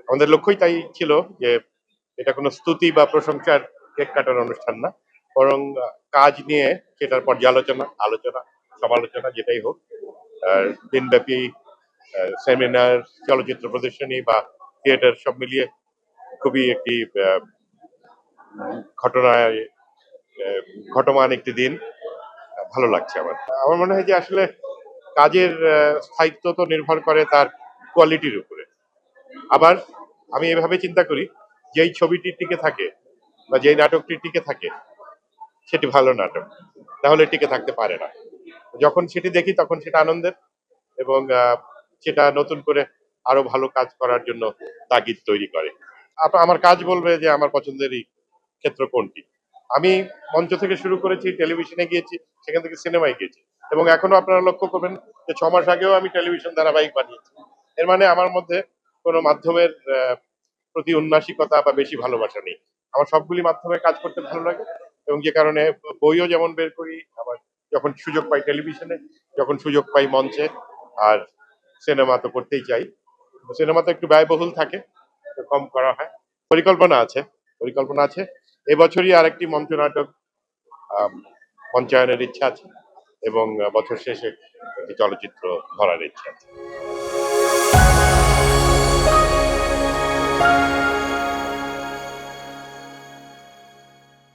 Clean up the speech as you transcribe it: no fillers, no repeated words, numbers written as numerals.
আমাদের লক্ষ্যই তাই ছিল যে এটা কোনো স্তুতি বা প্রশংসার কেক কাটার অনুষ্ঠান না, বরং কাজ নিয়ে সেটার পর্যালোচনা, আলোচনা, সমালোচনা যেটাই হোক, দিনব্যাপী সেমিনার, চলচ্চিত্র প্রদর্শনী বা থিয়েটার সব মিলিয়ে খুবই একটি ঘটনায় ঘটমান একটি দিন। ভালো লাগছে আমার। আমার মনে হয় যে আসলে কাজের স্থায়িত্ব তো নির্ভর করে তার কোয়ালিটির উপরে। আবার আমি এভাবে চিন্তা করি, যেই ছবিটি টিকে থাকে বা যেই নাটকটি টিকে থাকে সেটি ভালো নাটক, তাহলে টিকে থাকতে পারে না। যখন সেটি দেখি তখন সেটা আনন্দের, এবং সেটা নতুন করে আরো ভালো কাজ করার জন্য তাগিদ তৈরি করে। আমার কাজ বলবে যে আমার পছন্দেরই ক্ষেত্র কোনটি। আমি মঞ্চ থেকে শুরু করেছি, টেলিভিশনে গিয়েছি, সেখান থেকে সিনেমায় গিয়েছি, এবং এখনো আপনারা লক্ষ্য করবেন যে 6 মাস আগেও আমি টেলিভিশন ধারাবাহিক বানিয়েছি। এর মানে আমার মধ্যে কোনো মাধ্যমের প্রতি উন্নাসিকতা বা বেশি ভালোবাসা নেই। আমার সবগুলি মাধ্যমে কাজ করতে ভালো লাগে, এবং যে কারণে বইও যেমন বের করি, আবার যখন সুযোগ পাই টেলিভিশনে, যখন সুযোগ পাই মঞ্চে, আর সিনেমা তো করতেই চাই। সিনেমা তো একটু ব্যয়বহুল থাকে, একটু কম করা হয়। পরিকল্পনা আছে, পরিকল্পনা আছে। এবছরই আরেকটি মঞ্চনাটক আম মঞ্চায়নের ইচ্ছা আছে, এবং বছর শেষে একটি চলচ্চিত্র ধরার ইচ্ছা আছে।